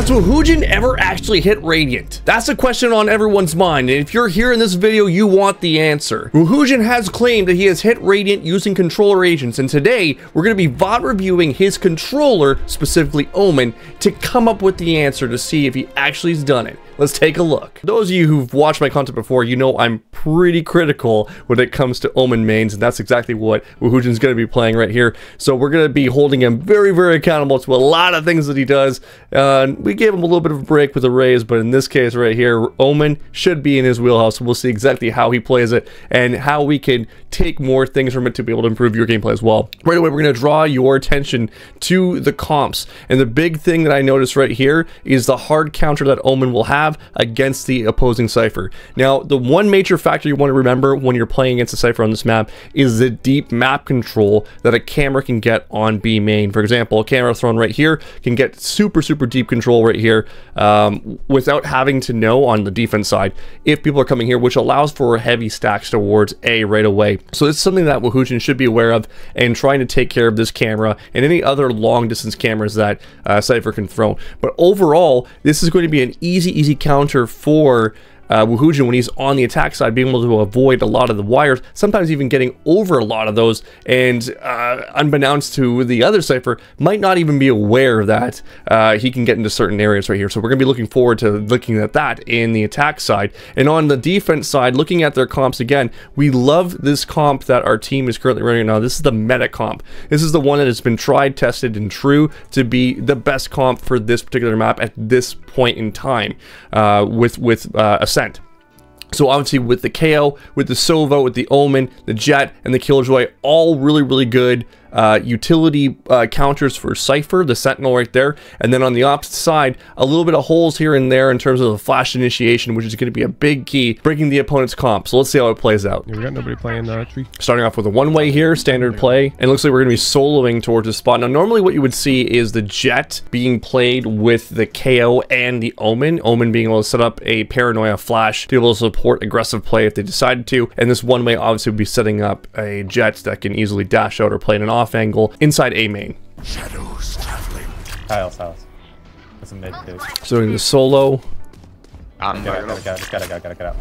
Has Woohoojin ever actually hit Radiant? That's a question on everyone's mind, and if you're here in this video, you want the answer. Woohoojin has claimed that he has hit Radiant using controller agents, and today we're going to be VOD reviewing his controller, specifically Omen, to come up with the answer to see if he actually has done it. Let's take a look. Those of you who've watched my content before, you know I'm pretty critical when it comes to Omen mains, and that's exactly what Woohoojin's going to be playing right here. So we're going to be holding him very, very accountable to a lot of things that he does. We gave him a little bit of a break with the Raze, but in this case right here, Omen should be in his wheelhouse. We'll see exactly how he plays it and how we can take more things from it to be able to improve your gameplay as well. Right away, we're going to draw your attention to the comps, and the big thing that I noticed right here is the hard counter that Omen will have against the opposing Cypher. Now, the one major factor you want to remember when you're playing against a Cypher on this map is the deep map control that a camera can get on B main. For example, a camera thrown right here can get super deep control right here without having to know on the defense side if people are coming here, which allows for heavy stacks towards A right away. So it's something that Woohoojin should be aware of and trying to take care of this camera and any other long distance cameras that Cypher can throw. But overall, this is going to be an easy counter for Woohoojin when he's on the attack side, being able to avoid a lot of the wires, sometimes even getting over a lot of those, and unbeknownst to the other Cypher, might not even be aware that he can get into certain areas right here. So we're going to be looking forward to looking at that in the attack side. And on the defense side, looking at their comps again, we love this comp that our team is currently running now. This is the meta comp. This is the one that has been tried, tested, and true to be the best comp for this particular map at this point in time with Ascent. So obviously with the KO, with the Sova, with the Omen, the Jet, and the Killjoy, all really good utility counters for Cypher, the Sentinel right there. And then on the opposite side, a little bit of holes here and there in terms of the flash initiation, which is going to be a big key, breaking the opponent's comp. So let's see how it plays out. Yeah, we got nobody playing tree. Starting off with a one-way here, standard play, and it looks like we're going to be soloing towards the spot. Now, normally what you would see is the Jet being played with the KO and the Omen. Omen being able to set up a Paranoia flash to be able to support aggressive play if they decided to. And this one-way obviously would be setting up a Jet that can easily dash out or play in an off angle inside A main. Shadows traveling. Tiles. That's a mid dude. So doing the solo. Get out.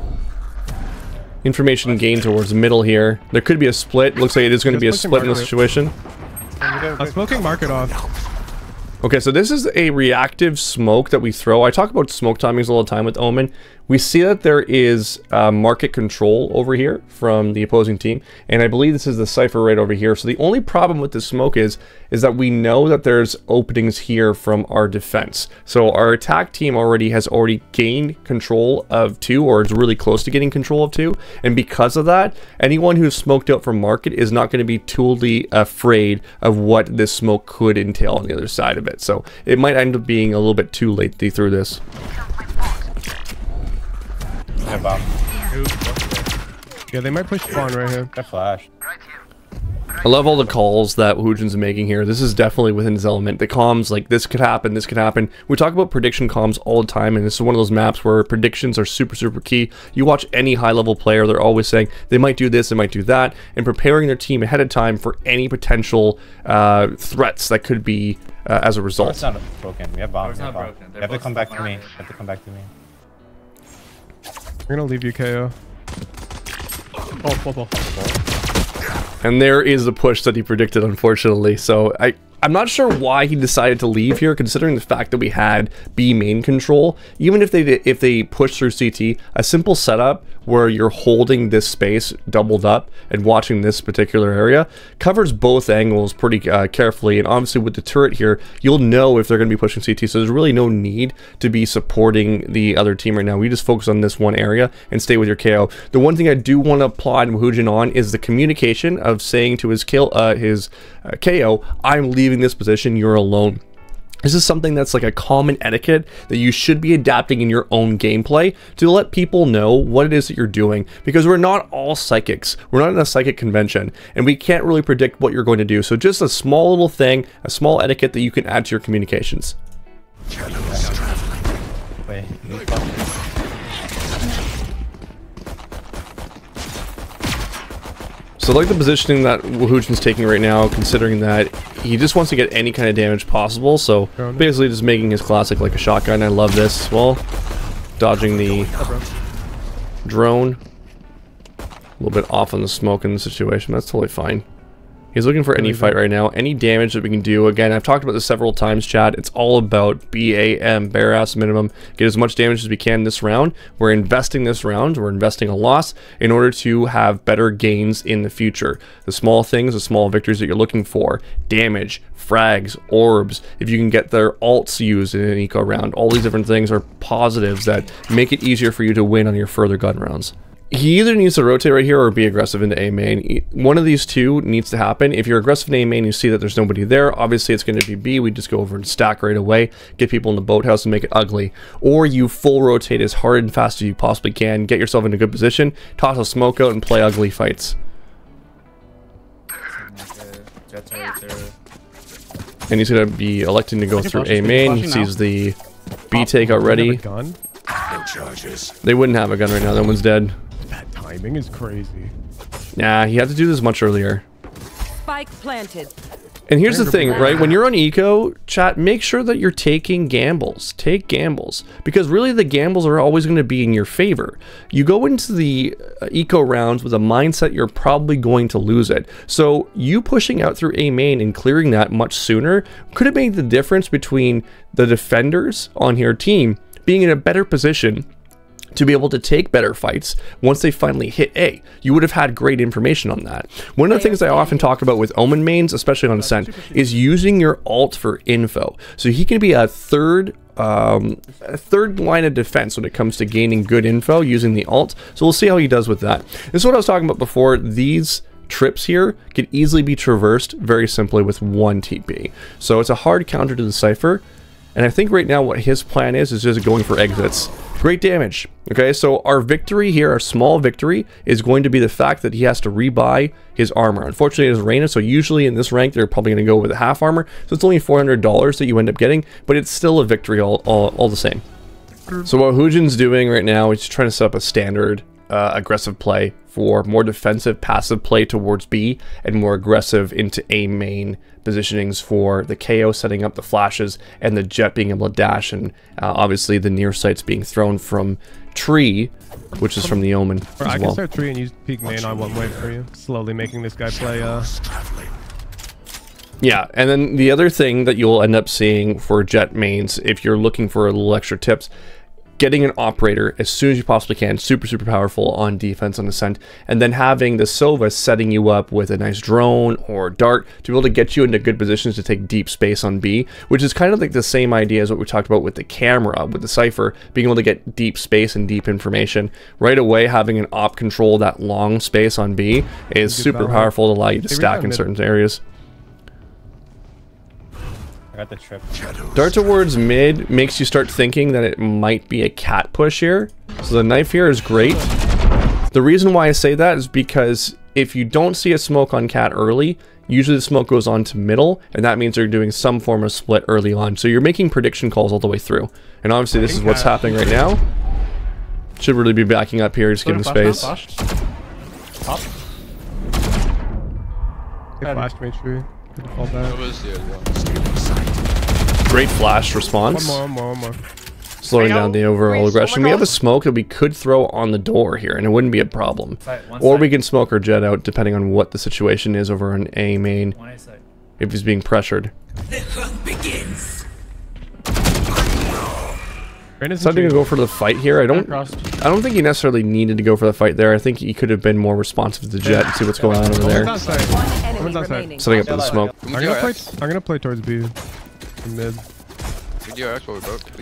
Information gained towards the middle here. There could be a split. Looks like it is going to be a split in this situation. I'm smoking market off. Okay, so this is a reactive smoke that we throw. I talk about smoke timings all the time with Omen. We see that there is market control over here from the opposing team, and I believe this is the Cypher right over here. So the only problem with the smoke is that we know that there's openings here from our defense. So our attack team has already gained control of 2, or is really close to getting control of 2, and because of that, anyone who's smoked out from market is not going to be totally afraid of what this smoke could entail on the other side of it. So it might end up being a little bit too late to through this. Yeah, they might push spawn right here. That flash. I love all the calls that Woohoojin's making here. This is definitely within his element. The comms, like, this could happen, this could happen. We talk about prediction comms all the time, and this is one of those maps where predictions are super key. You watch any high-level player, they're always saying they might do this, they might do that, and preparing their team ahead of time for any potential threats that could be as a result. It's not broken. We have bombs. It's not broken. You have to come back to me. I'm gonna leave you KO. Oh. And there is the push that he predicted, unfortunately. So I'm not sure why he decided to leave here, considering the fact that we had B main control. Even if they push through CT, a simple setup where you're holding this space doubled up and watching this particular area covers both angles pretty carefully. And obviously with the turret here, you'll know if they're going to be pushing CT. So there's really no need to be supporting the other team right now. We just focus on this one area and stay with your KO. The one thing I do want to applaud Woohoojin on is the communication of saying to his KO, I'm leaving this position, you're alone. This is something that's like a common etiquette that you should be adapting in your own gameplay to let people know what it is that you're doing, because we're not all psychics. We're not in a psychic convention, and we can't really predict what you're going to do. So just a small little thing, a small etiquette that you can add to your communications. Shadows traveling. Wait. So I like the positioning that Woohoojin's taking right now, considering that he just wants to get any kind of damage possible. So basically just making his classic like a shotgun. I love this as well. Dodging the drone. A little bit off on the smoke in the situation. That's totally fine. He's looking for any fight right now. Any damage that we can do. Again, I've talked about this several times, chat. It's all about BAM, bare ass minimum. Get as much damage as we can this round. We're investing this round. We're investing a loss in order to have better gains in the future. The small things, the small victories that you're looking for. Damage, frags, orbs. If you can get their alts used in an eco round. All these different things are positives that make it easier for you to win on your further gun rounds. He either needs to rotate right here or be aggressive into A main. One of these two needs to happen. If you're aggressive in A main, you see that there's nobody there. Obviously, it's going to be B. We just go over and stack right away, get people in the boathouse and make it ugly. Or you full rotate as hard and fast as you possibly can, get yourself in a good position, toss a smoke out, and play ugly fights. And he's going to be electing to go through A main. He sees the B take already. No charges. They wouldn't have a gun right now. That one's dead. That timing is crazy. Nah, he had to do this much earlier. Spike planted. And here's the thing, right? When you're on eco, chat, make sure that you're taking gambles. Take gambles. Because really the gambles are always going to be in your favor. You go into the eco rounds with a mindset you're probably going to lose it. So you pushing out through A main and clearing that much sooner could have made the difference between the defenders on your team being in a better position to be able to take better fights once they finally hit A. You would have had great information on that. One of the things I often talk about with Omen mains, especially on Ascent, is using your alt for info. So he can be a third line of defense when it comes to gaining good info using the alt. So we'll see how he does with that. This is what I was talking about before. These trips here could easily be traversed very simply with one TP. So it's a hard counter to the Cypher. And I think right now what his plan is just going for exits. Great damage. Okay, so our victory here, our small victory, is going to be the fact that he has to rebuy his armor. Unfortunately, it is Reyna, so usually in this rank, they're probably going to go with a half armor. So it's only $400 that you end up getting, but it's still a victory all the same. So what Woohoojin's doing right now is trying to set up a standard aggressive play for more defensive passive play towards B and more aggressive into A main positionings for the KO, setting up the flashes and the Jet being able to dash, and obviously the near sights being thrown from tree, which is from the Omen as I well. can start tree and use peek main on one way for you, slowly making this guy play Yeah, and then the other thing that you'll end up seeing for Jet mains, if you're looking for a little extra tips, getting an operator as soon as you possibly can, super powerful on defense on Ascent, and then having the Sova setting you up with a nice drone or dart to be able to get you into good positions to take deep space on B, which is kind of like the same idea as what we talked about with the camera, with the Cypher, being able to get deep space and deep information. Right away, having an op control that long space on B is super powerful to allow you to stack in certain areas. Got the trip. Dart towards mid makes you start thinking that it might be a cat push here. So the knife here is great. The reason why I say that is because if you don't see a smoke on cat early, usually the smoke goes on to middle, and that means they're doing some form of split early on. So you're making prediction calls all the way through. And obviously this is what's happening right now. Should really be backing up here, just giving space. They flashed me tree. Fall back. Great flash response. One more. Slowing down the overall aggression. We have a smoke that we could throw on the door here, and it wouldn't be a problem. Or we can smoke our Jet out, depending on what the situation is over on A main, if he's being pressured. The hunt begins. Deciding to go for the fight here. I don't think he necessarily needed to go for the fight there. I think he could have been more responsive to the Jet and see what's going on over there. Enemy remaining. Setting up for the smoke. I'm gonna play towards B. Mid.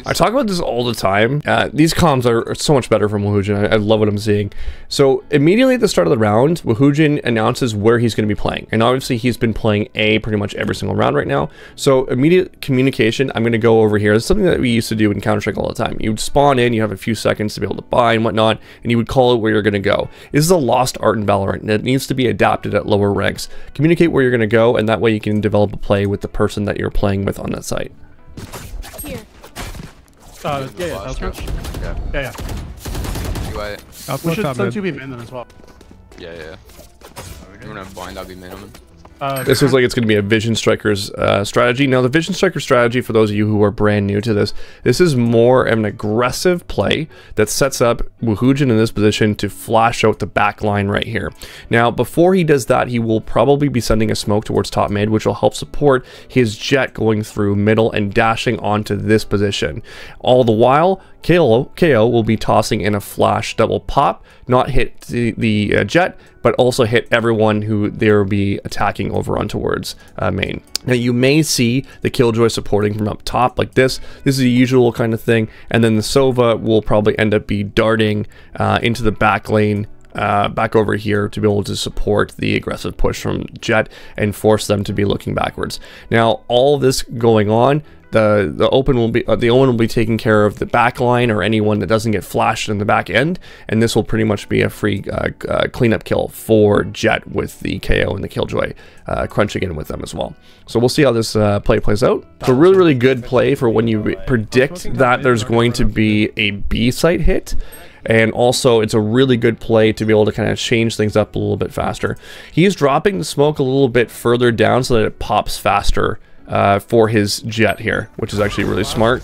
I talk about this all the time. These comms are so much better from Woohoojin. I love what I'm seeing. So immediately at the start of the round, Woohoojin announces where he's going to be playing. And obviously he's been playing A pretty much every single round right now. So immediate communication, I'm going to go over here. It's something that we used to do in Counter-Strike all the time. You would spawn in, you have a few seconds to be able to buy and whatnot, and you would call it where you're going to go. This is a lost art in Valorant, and it needs to be adapted at lower ranks. Communicate where you're going to go, and that way you can develop a play with the person that you're playing with on that site. Here. Yeah. I'll We should top send mid. 2B main then as well. Yeah. You wanna blind, I'll be minimum. This looks like it's going to be a Vision Striker's strategy. Now, the Vision Striker strategy, for those of you who are brand new to this is more of an aggressive play that sets up Woohoojin in this position to flash out the back line right here. Now, before he does that, he will probably be sending a smoke towards top mid, which will help support his Jett going through middle and dashing onto this position. All the while, KO will be tossing in a flash double pop, not hit the Jett, but also hit everyone who they will be attacking over on towards main. Now you may see the Killjoy supporting from up top like this. This is a usual kind of thing, and then the Sova will probably end up be darting into the back lane back over here to be able to support the aggressive push from Jett and force them to be looking backwards. Now all this going on, the Omen will be taking care of the back line or anyone that doesn't get flashed in the back end, and this will pretty much be a free cleanup kill for Jett with the KO and the Killjoy crunching in with them as well. So we'll see how this play plays out. It's a really good play for when you predict that there's going to be a B site hit. And also, it's a really good play to be able to kind of change things up a little bit faster. He's dropping the smoke a little bit further down so that it pops faster for his Jett here, which is actually really smart.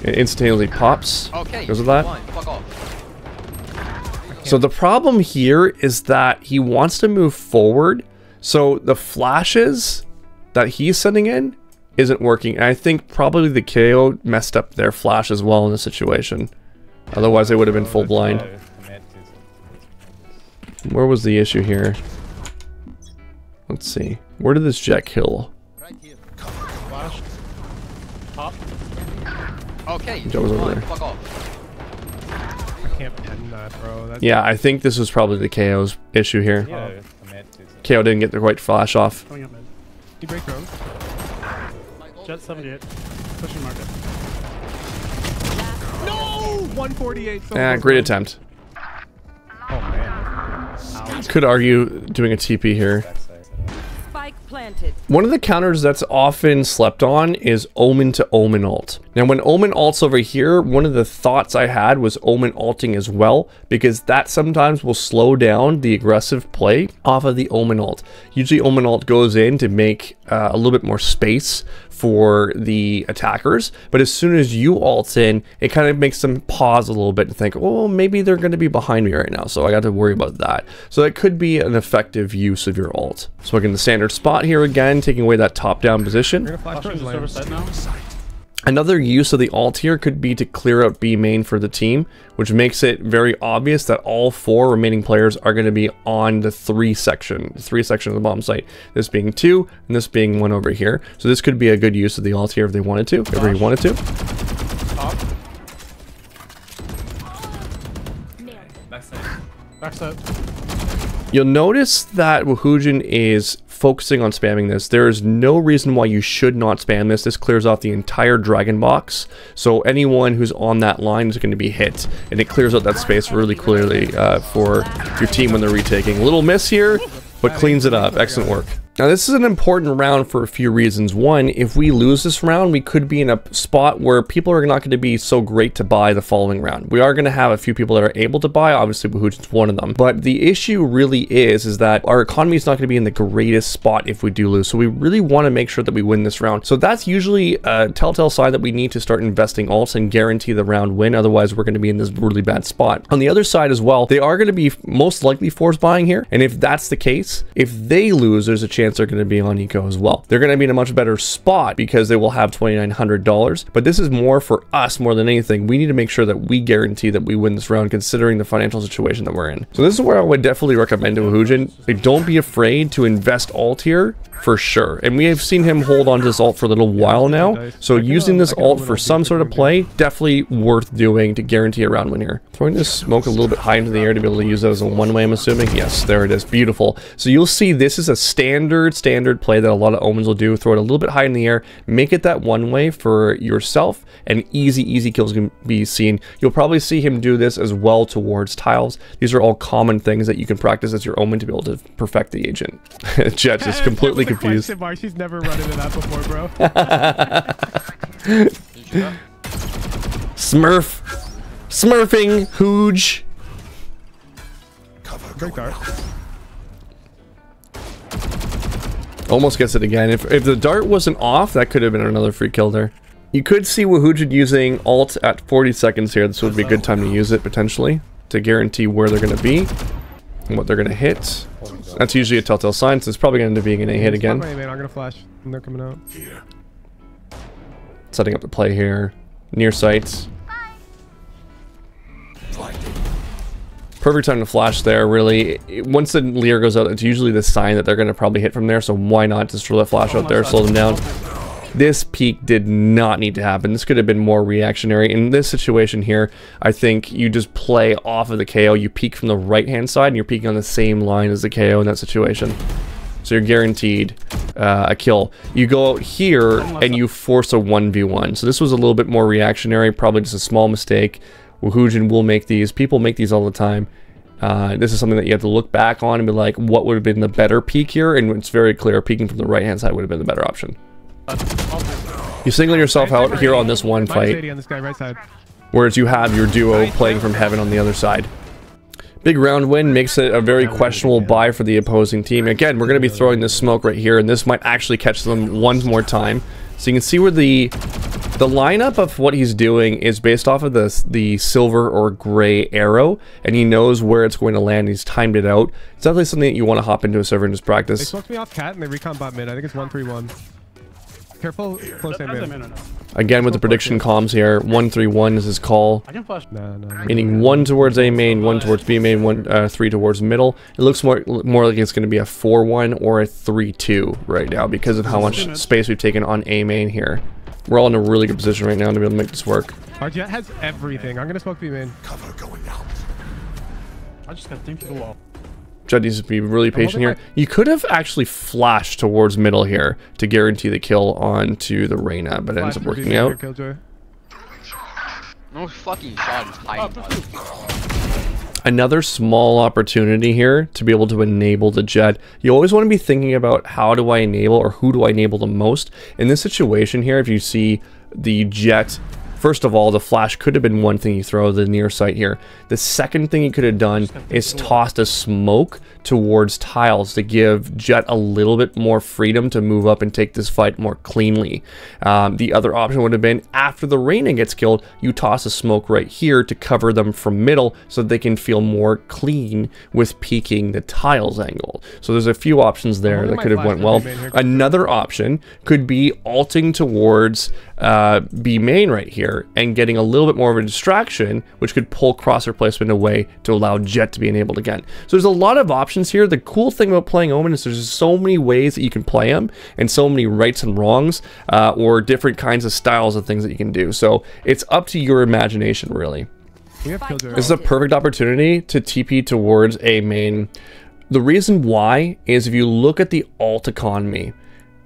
It instantaneously pops because of that. So the problem here is that he wants to move forward, so the flashes that he's sending in isn't working. And I think probably the KO messed up their flash as well in the situation. Otherwise, they would have been full blind. Where was the issue here? Let's see. Where did this Jett kill? Right here. Flash. Pop. Okay. Jett was over there. Fuck off. I can't pen that, bro. That's Yeah, I think this was probably the KO's issue here. Yeah, KO didn't get the right flash off. Coming up mid. he break drone. Jett 78. Pushing market. No! 148. Yeah, great attempt. Oh man. Could argue doing a TP here. Spike planted. One of the counters that's often slept on is Omen to Omen ult. Now when Omen ults over here, one of the thoughts I had was Omen ulting as well, because that sometimes will slow down the aggressive play off of the Omen ult. Usually Omen ult goes in to make a little bit more space for the attackers, but as soon as you ult in, it kind of makes them pause a little bit and think, oh, maybe they're going to be behind me right now, so I got to worry about that. So that could be an effective use of your ult. So again, the standard spot here again, taking away that top-down position. We're gonna flash Server side now. Another use of the ult here could be to clear out B main for the team, which makes it very obvious that all 4 remaining players are going to be on the 3 section of the bomb site. This being 2, and this being 1 over here. So this could be a good use of the ult here if they wanted to, if you wanted to. Top. Backside. You'll notice that Woohoojin is focusing on spamming this. There is no reason why you should not spam this. This clears off the entire dragon box, so anyone who's on that line is going to be hit, and it clears out that space really clearly for your team when they're retaking. Little miss here, but cleans it up. Excellent work. Now this is an important round for a few reasons. One, if we lose this round, we could be in a spot where people are not going to be so great to buy the following round. We are going to have a few people that are able to buy, obviously Woohoojin's one of them. But the issue really is that our economy is not going to be in the greatest spot if we do lose. So we really want to make sure that we win this round. So that's usually a telltale sign that we need to start investing ults and guarantee the round win. Otherwise, we're going to be in this really bad spot. On the other side as well, they are going to be most likely force buying here. And if that's the case, if they lose, there's a chance they're going to be on eco as well. They're going to be in a much better spot because they will have $2,900, but this is more for us more than anything. We need to make sure that we guarantee that we win this round considering the financial situation that we're in. So this is where I would definitely recommend to Woohoojin. Like, don't be afraid to invest ult here for sure. And we have seen him hold on to this ult for a little while now. So using this ult for some sort of play, definitely worth doing to guarantee a round win here. Throwing this smoke a little bit high into the air to be able to use that as a one-way, I'm assuming. Yes, there it is. Beautiful. So you'll see this is a standard play that a lot of Omens will do. Throw it a little bit high in the air, make it that one-way for yourself, and easy kills can be seen. You'll probably see him do this as well towards tiles. These are all common things that you can practice as your Omen to be able to perfect the agent. Jett is completely confused. She's never run into that before, bro. Smurfing Hooj. Cover Break going dark. up. Almost gets it again. If the dart wasn't off, that could have been another free kill there. You could see Woohoojin using ult at 40 seconds here. This would be a good time to use it, potentially, to guarantee where they're going to be and what they're going to hit. That's usually a telltale sign, so it's probably going to end up being an A hit again. Man, I'm going to flash when they're coming out. Setting up the play here. Near sights. Perfect time to flash there, really. Once the Leer goes out, it's usually the sign that they're going to probably hit from there, so why not just throw that flash out there, slow them down. This peek did not need to happen. This could have been more reactionary. In this situation here, I think you just play off of the KO. You peek from the right-hand side, and you're peeking on the same line as the KO in that situation. So you're guaranteed a kill. You go out here, and you force a 1v1. So this was a little bit more reactionary, probably just a small mistake. Woohoojin will make these. People make these all the time. This is something that you have to look back on and be like, what would have been the better peek here? And it's very clear, peeking from the right-hand side would have been the better option. You single yourself out here on this one fight, whereas you have your duo playing from heaven on the other side. Big round win makes it a very questionable buy for the opposing team. Again, we're going to be throwing this smoke right here, and this might actually catch them one more time. So you can see where the lineup of what he's doing is based off of the silver or gray arrow, and he knows where it's going to land. He's timed it out. It's definitely something that you want to hop into a server and just practice. They smoked me off cat and they recon bot mid. I think it's 1-3-1. Careful, close aim mid. Again with the prediction comms here, 1-3-1 is his call. I can flash. No. Meaning 1 towards A main, 1 towards B main, 3 towards middle. It looks more like it's going to be a 4-1 or a 3-2 right now because of how much space we've taken on A main here. We're all in a really good position right now to be able to make this work. Our Jet has everything. I'm going to smoke B main. Cover going out. I just got thinked to the wall. Jet needs to be really patient here. You could have actually flashed towards middle here to guarantee the kill onto the Reyna, but it ends up working out. No fucking shot is high. Another small opportunity here to be able to enable the Jet. You always want to be thinking about how do I enable or who do I enable the most. In this situation here, if you see the Jet, first of all, the flash could have been one thing you throw the near sight here. The second thing you could have done is tossed a smoke towards tiles to give Jet a little bit more freedom to move up and take this fight more cleanly. The other option would have been after the Reyna gets killed, you toss a smoke right here to cover them from middle so that they can feel more clean with peeking the tiles angle. So there's a few options there that could have went well. Another option could be ulting towards B main right here and getting a little bit more of a distraction, which could pull crosshair placement away to allow Jet to be enabled again. So there's a lot of options here. The cool thing about playing Omen is there's so many ways that you can play him and so many rights and wrongs or different kinds of styles of things that you can do. So it's up to your imagination, really. This is a perfect opportunity to TP towards A main. The reason why is if you look at the ult economy,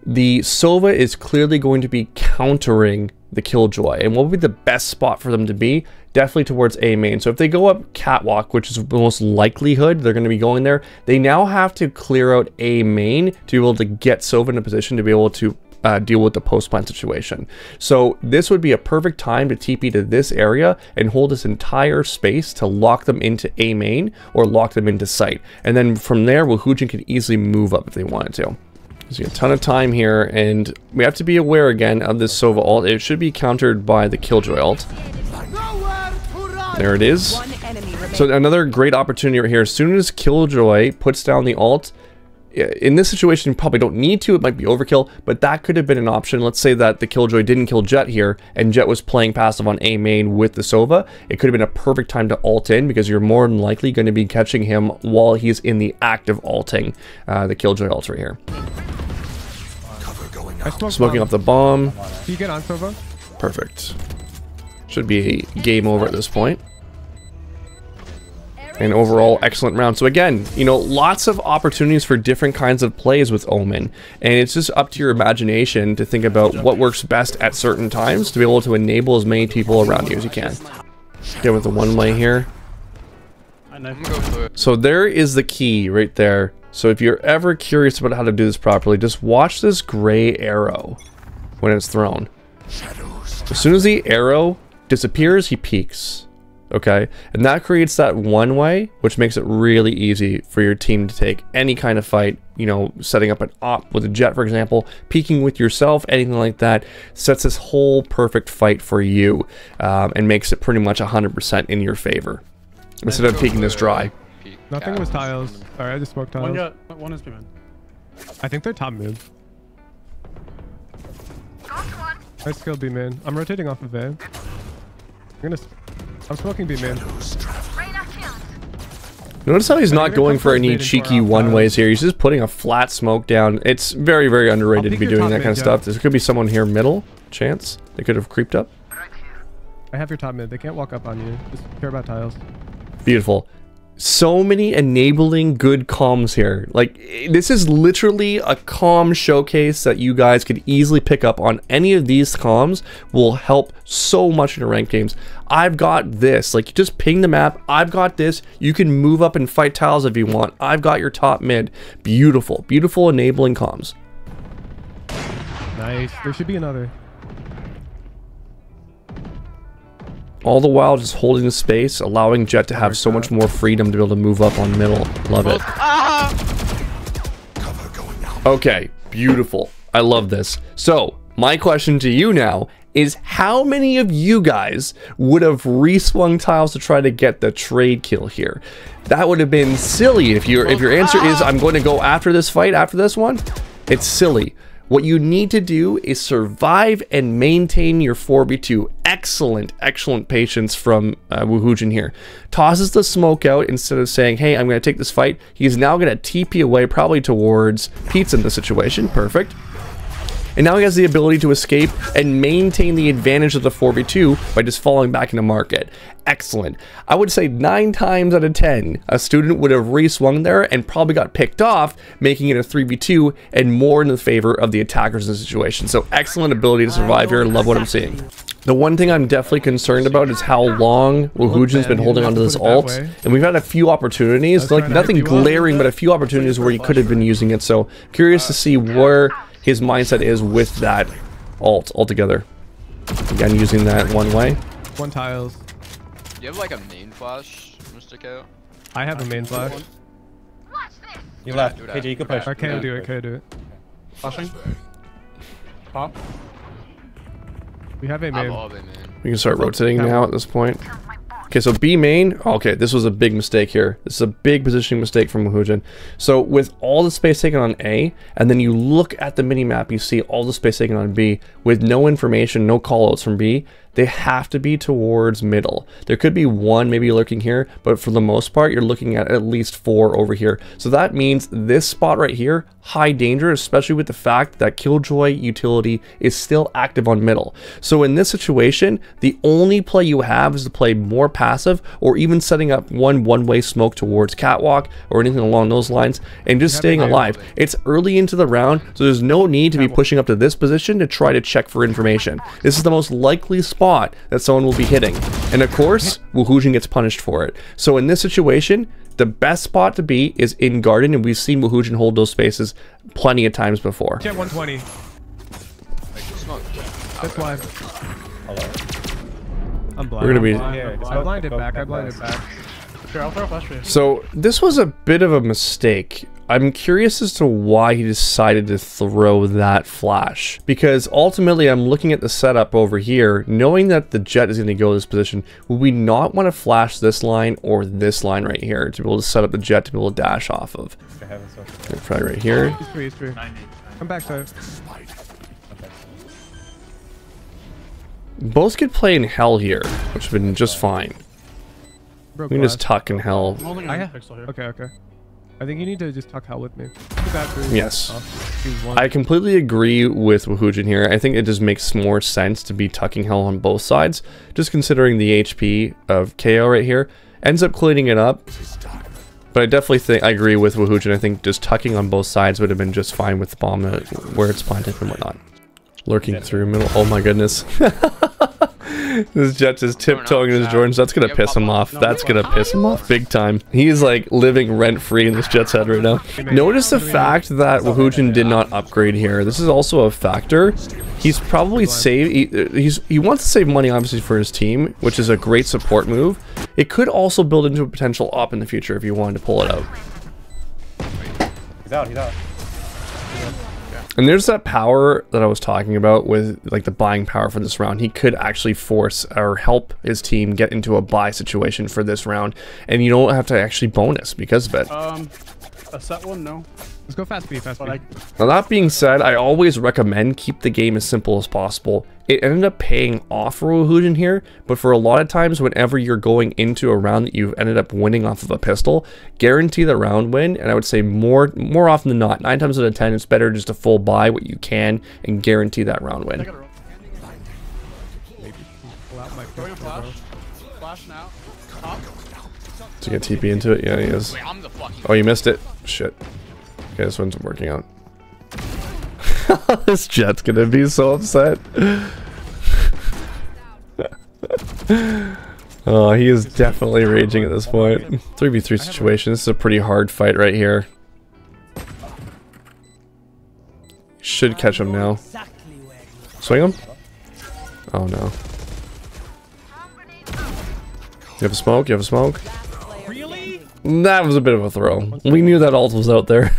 the Sova is clearly going to be countering the Killjoy, and what would be the best spot for them to be? Definitely towards A main. So if they go up Catwalk, which is the most likelihood they're going to be going there, they now have to clear out A main to be able to get Sova in a position to be able to deal with the post plant situation. So this would be a perfect time to TP to this area and hold this entire space to lock them into A main or lock them into site, and then from there Woohoojin can easily move up if they wanted to. There's a ton of time here, and we have to be aware again of this Sova ult. It should be countered by the Killjoy ult. There it is. So another great opportunity right here. As soon as Killjoy puts down the ult, in this situation you probably don't need to, it might be overkill, but that could have been an option. Let's say that the Killjoy didn't kill Jet here, and Jet was playing passive on A main with the Sova. It could have been a perfect time to ult in, because you're more than likely going to be catching him while he's in the act of ulting the Killjoy ult right here. Smoking up the bomb. Can you get on Sova? Perfect. Should be a game over at this point. And overall, excellent round. So again, you know, lots of opportunities for different kinds of plays with Omen. And it's just up to your imagination to think about what works best at certain times to be able to enable as many people around you as you can. Get with the one way here. So there is the key right there. So if you're ever curious about how to do this properly, just watch this gray arrow when it's thrown. As soon as the arrow disappears, he peeks. okay? And that creates that one way, which makes it really easy for your team to take any kind of fight, you know, setting up an op with a Jett, for example, peeking with yourself, anything like that, sets this whole perfect fight for you, and makes it pretty much 100% in your favor, instead of peeking this dry. Nothing was tiles. Alright, I just smoked tiles. One is B, man. I think they're top mid. Nice kill B main. I'm rotating off of A. I'm smoking B main. Notice how he's not going for any mid into cheeky our op one-ways here. He's just putting a flat smoke down. It's very, very underrated to be doing that kind of stuff. There could be someone here middle, chance. They could have creeped up. I have your top mid. They can't walk up on you. Just care about tiles. Beautiful. So many enabling good comms here. Like, this is literally a comm showcase that you guys could easily pick up on. Any of these comms will help so much in your ranked games. I've got this. Like, you just ping the map. I've got this. You can move up and fight tiles if you want. I've got your top mid. Beautiful. Beautiful enabling comms. Nice. There should be another. All the while just holding the space, allowing Jett to have so much more freedom to be able to move up on middle. Love it. Okay, beautiful. I love this. So, my question to you now is, how many of you guys would have reswung tiles to try to get the trade kill here? That would have been silly if your answer is, I'm going to go after this fight, after this one. It's silly. What you need to do is survive and maintain your 4v2. Excellent, excellent patience from Woohoojin here. Tosses the smoke out instead of saying, hey, I'm going to take this fight. He's now going to TP away, probably towards Pizza in this situation. Perfect. And now he has the ability to escape and maintain the advantage of the 4v2 by just falling back into market. Excellent. I would say 9 times out of 10, a student would have reswung there and probably got picked off, making it a 3v2 and more in the favor of the attackers in the situation. So excellent ability to survive here. Love what I'm seeing. The one thing I'm definitely concerned about is how long Woohoojin's been holding onto this ult. And we've had a few opportunities, like nothing glaring, but a few opportunities where he could have been using it. So curious to see where his mindset is with that ult altogether. Again, using that one way. One tiles. Do you have like a main flash, Mr. KO? I have a main flash. You left. Do that. KJ, you can push. I can't do it. Can't do it. Flashing. Pop. We have a I main. love it, man. We can start rotating now at this point. Okay, so B main. Okay, this was a big mistake here. This is a big positioning mistake from Woohoojin. So with all the space taken on A, and then you look at the minimap, you see all the space taken on B with no information, no callouts from B. They have to be towards middle. There could be one maybe lurking here, but for the most part, you're looking at least 4 over here. So that means this spot right here, high danger, especially with the fact that Killjoy utility is still active on middle. So in this situation, the only play you have is to play more passive, or even setting up one-way smoke towards catwalk or anything along those lines, and just staying alive. It's early into the round, so there's no need to be pushing up to this position to try to check for information. This is the most likely spot that someone will be hitting, and of course Woohoojin gets punished for it. So in this situation, the best spot to be is in garden, and we've seen Woohoojin hold those spaces plenty of times before. Get 120. Smoke. That's why. I'm blind. We're gonna be I blinded back. I blinded back. Sure, I'll throw a flash for you. So this was a bit of a mistake. I'm curious as to why he decided to throw that flash, because ultimately I'm looking at the setup over here, knowing that the Jett is going to go this position. Would we not want to flash this line or this line right here to be able to set up the Jett to be able to dash off of? Probably right here. He's free. Come back to it. Both could play in hell here, which would have been just fine. We can just tuck in hell. I'm holding a pixel here. Okay. I think you need to just tuck hell with me. Yes. I completely agree with Woohoojin here. I think it just makes more sense to be tucking hell on both sides, just considering the HP of KO right here. Ends up cleaning it up. But I definitely think, I agree with Woohoojin. I think just tucking on both sides would have been just fine with the bomb where it's planted and whatnot. Lurking through middle. Oh my goodness. This Jett is tiptoeing in his Jordans. That's gonna piss him off. That's gonna piss him off big time. He is like living rent-free in this Jett's head right now. Notice the fact that Woohoojin did not upgrade here. This is also a factor. He's probably he wants to save money obviously for his team, which is a great support move. It could also build into a potential op in the future if you wanted to pull it out. He's out, he's out. And there's that power that I was talking about with like the buying power for this round. He could actually force or help his team get into a buy situation for this round, and you don't have to actually bonus because of it. A set one, no. Let's go fast B, fast B. Now that being said, I always recommend keep the game as simple as possible. It ended up paying off for Woohoojin here, but for a lot of times whenever you're going into a round that you've ended up winning off of a pistol, guarantee the round win, and I would say more often than not, 9 times out of 10, it's better just to full buy what you can and guarantee that round win. Going flash. Flash now. Top. To get TP into it? Yeah, he is. Wait, I'm the fucking... Oh, you missed it? Shit. Okay, this one's working out. This Jet's gonna be so upset. Oh, he is definitely raging at this point. 3v3 situation. This is a pretty hard fight right here. Should catch him now. Swing him? Oh no. You have a smoke? You have a smoke? That was a bit of a throw. We knew that ult was out there.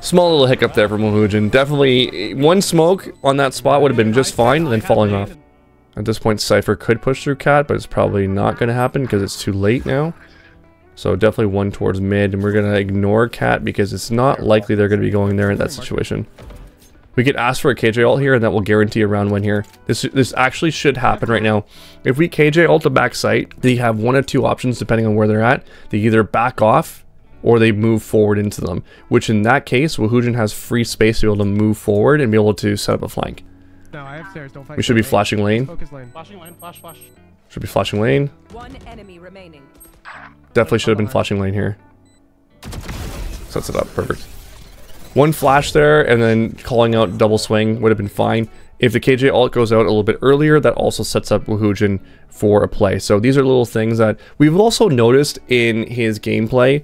Small little hiccup there from Woohoojin. Definitely one smoke on that spot would have been just fine, and then falling off. At this point, Cypher could push through Cat, but it's probably not going to happen because it's too late now. So definitely one towards mid, and we're going to ignore Cat because it's not likely they're going to be going there in that situation. We could ask for a KJ ult here, and that will guarantee a round win here. This actually should happen right now. If we KJ ult the back site, they have one of two options depending on where they're at. They either back off or they move forward into them, which in that case, Woohoojin has free space to be able to move forward and be able to set up a flank. No, I have stairs. Don't fight. We should be flashing lane. Focus lane. Flashing lane. Flash. Should be flashing lane. One enemy remaining. Definitely should have been flashing lane here. Sets it up. Perfect. One flash there, and then calling out double swing would have been fine. If the KJ ult goes out a little bit earlier, that also sets up Woohoojin for a play. So these are little things that we've also noticed in his gameplay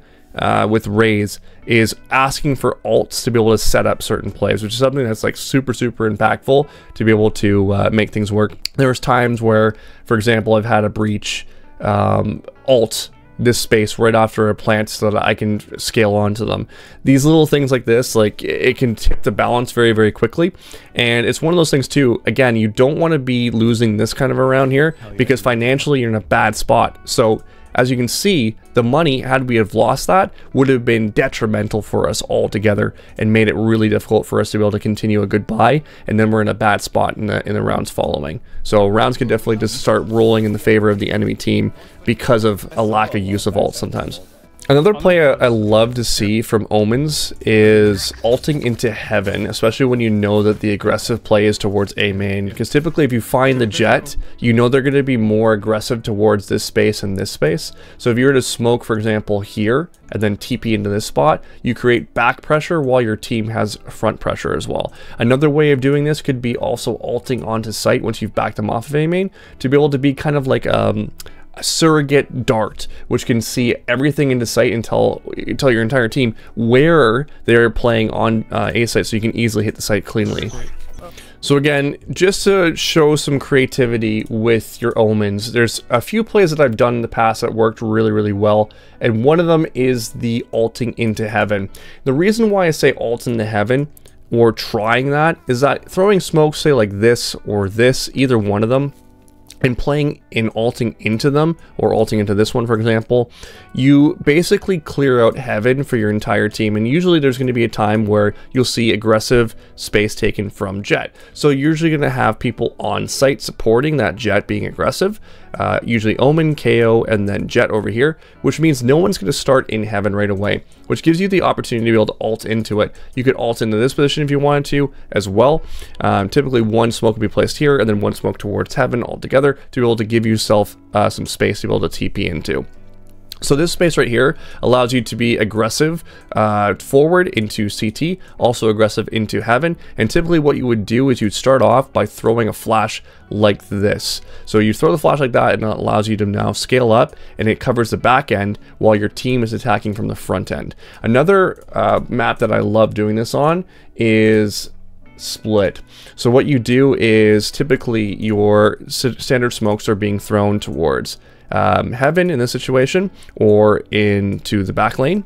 with Raze, is asking for ults to be able to set up certain plays, which is something that's like super impactful to be able to make things work. There's times where, for example, I've had a breach ult this space right after a plant so that I can scale onto them. These little things like this, like, it can tip the balance very quickly, and it's one of those things too, again, you don't want to be losing this kind of a round here because financially you're in a bad spot. So as you can see, the money, had we have lost that, would have been detrimental for us altogether and made it really difficult for us to be able to continue a good buy, and then we're in a bad spot in the rounds following. So rounds can definitely just start rolling in the favor of the enemy team because of a lack of use of ult sometimes. Another play I love to see from Omens is ulting into Heaven, especially when you know that the aggressive play is towards A main, because typically if you find the Jet, you know they're going to be more aggressive towards this space and this space. So if you were to smoke, for example, here, and then TP into this spot, you create back pressure while your team has front pressure as well. Another way of doing this could be also ulting onto site once you've backed them off of A main, to be able to be kind of like a surrogate dart, which can see everything into sight and tell your entire team where they're playing on A site, so you can easily hit the site cleanly. So again, just to show some creativity with your Omens, there's a few plays that I've done in the past that worked really well, and one of them is the ulting into Heaven. The reason why I say ult into Heaven, or trying that, is that throwing smoke, say like this or this, either one of them, and playing in ulting into them, or ulting into this one, for example, you basically clear out Heaven for your entire team, and usually there's going to be a time where you'll see aggressive space taken from Jet. So you're usually going to have people on site supporting that Jet being aggressive, usually Omen, KO, and then Jet over here, which means no one's going to start in Heaven right away, which gives you the opportunity to be able to ult into it. You could ult into this position if you wanted to as well. Typically one smoke will be placed here, and then one smoke towards Heaven altogether, to be able to give yourself some space to be able to TP into. So this space right here allows you to be aggressive forward into CT, also aggressive into Heaven, and typically what you would do is you'd start off by throwing a flash like this. So you throw the flash like that, and it allows you to now scale up, and it covers the back end while your team is attacking from the front end. Another map that I love doing this on is split. So what you do is typically your standard smokes are being thrown towards heaven in this situation or into the back lane.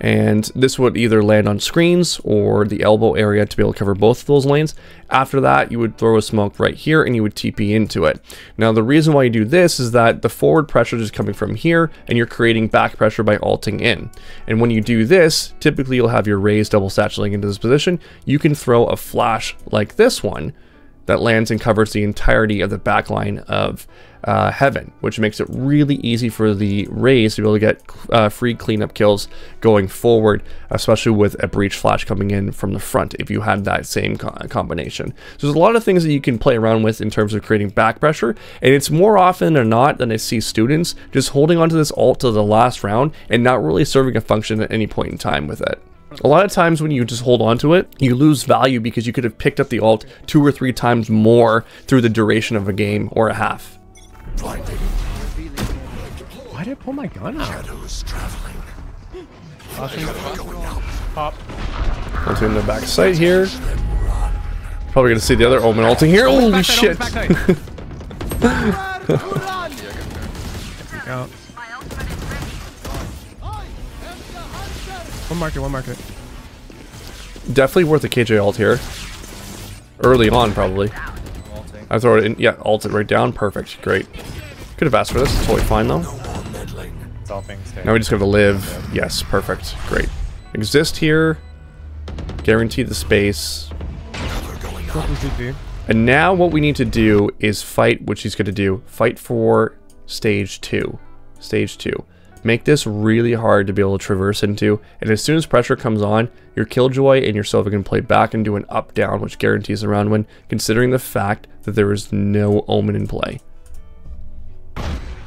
And this would either land on screens or the elbow area to be able to cover both of those lanes. After that, you would throw a smoke right here and you would TP into it. Now, the reason why you do this is that the forward pressure is coming from here and you're creating back pressure by ulting in. And when you do this, typically you'll have your Raze double satchelating into this position. You can throw a flash like this one that lands and covers the entirety of the back line of heaven, which makes it really easy for the Raze to be able to get free cleanup kills going forward, especially with a breach flash coming in from the front if you had that same combination. So there's a lot of things that you can play around with in terms of creating back pressure, and it's more often than not that I see students just holding onto this ult to the last round and not really serving a function at any point in time with it. A lot of times when you just hold on to it, you lose value because you could have picked up the ult 2 or 3 times more through the duration of a game or a half. Why did I pull my gun out? Shadows traveling. Pop. Ulting in the back site here. Probably gonna see the other Omen ulting here. Holy shit! Out. One market. Definitely worth a KJ ult here. Early on, probably. I throw it in. Yeah, ult it right down. Perfect. Great. Could have asked for this. It's totally fine though. Now we just gotta live. Yes, perfect. Great. Exist here. Guarantee the space. And now what we need to do is fight, which he's gonna do. Fight for stage 2. Stage 2. Make this really hard to be able to traverse into, and as soon as pressure comes on, your Killjoy and your Sova can play back and do an up-down, which guarantees a round win, considering the fact that there is no Omen in play.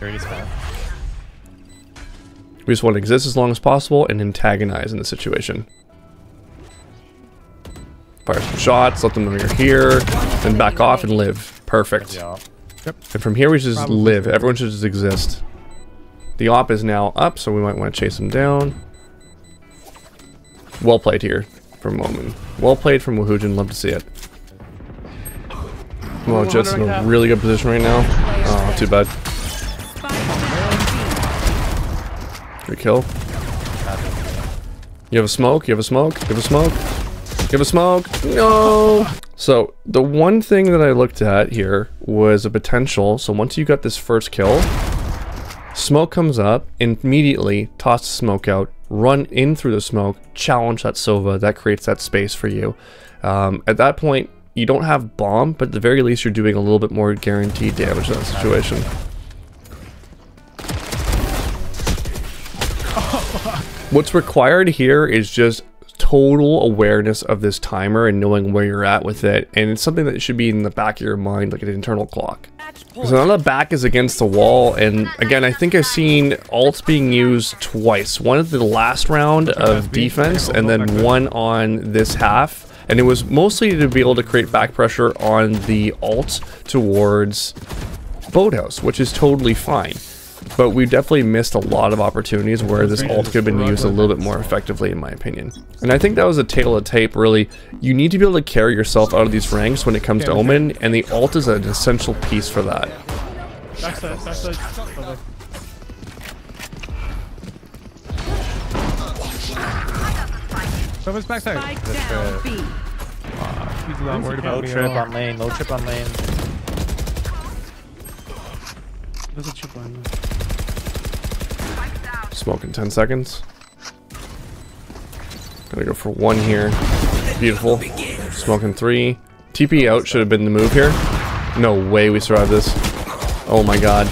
We just want to exist as long as possible and antagonize in the situation. Fire some shots, let them know you're here, then back off and live. Perfect. Yep. And from here we should just live. Everyone should just exist. The op is now up, so we might want to chase him down. Well played here from Omen. Well played from Woohoojin. Love to see it. Well, Jet's in a really good position right now. Oh, too bad. Good kill. You have a smoke? You have a smoke? You have a smoke? You have a smoke? No! So, the one thing that I looked at here was a potential. So once you got this first kill, smoke comes up, immediately toss the smoke out, run in through the smoke, challenge that Sova, that creates that space for you. At that point, you don't have bomb, but at the very least you're doing a little bit more guaranteed damage in that situation. What's required here is just total awareness of this timer and knowing where you're at with it, and it's something that should be in the back of your mind like an internal clock. So now the back is against the wall, and again I think I've seen ults being used twice. One at the last round of defense and then one on this half, and it was mostly to be able to create back pressure on the ult towards Boathouse, which is totally fine. But we definitely missed a lot of opportunities where this ult could have been used a little bit more effectively, in my opinion. And I think that was a tale of tape, really. You need to be able to carry yourself out of these ranks when it comes to Omen, and the ult is an essential piece for that. Backside. Sova's backside. Spike down B. He's not worried about me. Low trip on lane. There's a chip line. Smoke in 10 seconds. Gonna go for 1 here. Beautiful. Smoking 3. TP out should have been the move here. No way we survived this. Oh my god.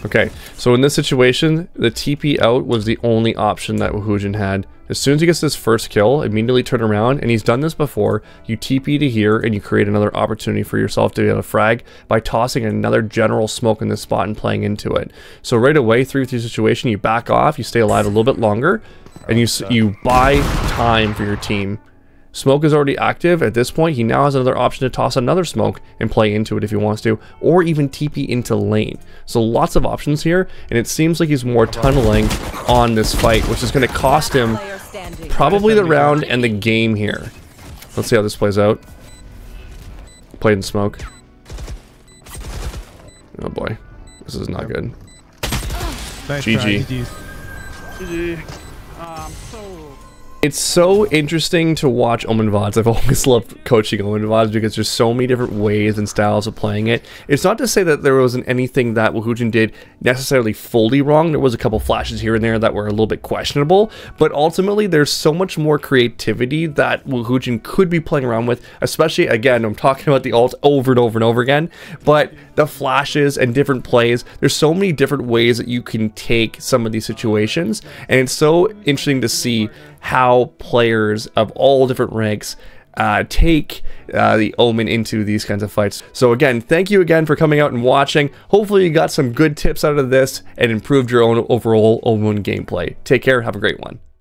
Okay, so in this situation, the TP out was the only option that Woohoojin had. As soon as he gets this first kill, immediately turn around, and he's done this before, you TP to here and you create another opportunity for yourself to be able to frag by tossing another general smoke in this spot and playing into it. So right away, through the situation, you back off, you stay alive a little bit longer, and you buy time for your team. Smoke is already active. At this point, he now has another option to toss another smoke and play into it if he wants to, or even TP into lane. So lots of options here, and it seems like he's more tunneling on this fight, which is going to cost him probably the round and the game here. Let's see how this plays out. Played in smoke. Oh boy. This is not good. Nice GG. try, GG's. GG. So It's so interesting to watch Omen VODs. I've always loved coaching Omen VODs because there's so many different ways and styles of playing it. It's not to say that there wasn't anything that Woohoojin did necessarily fully wrong. There was a couple flashes here and there that were a little bit questionable, but ultimately there's so much more creativity that Woohoojin could be playing around with, especially, again, I'm talking about the ult over and over and over again, but the flashes and different plays, there's so many different ways that you can take some of these situations, and it's so interesting to see how players of all different ranks take the Omen into these kinds of fights. So again, thank you again for coming out and watching. Hopefully you got some good tips out of this and improved your own overall Omen gameplay. Take care, have a great one.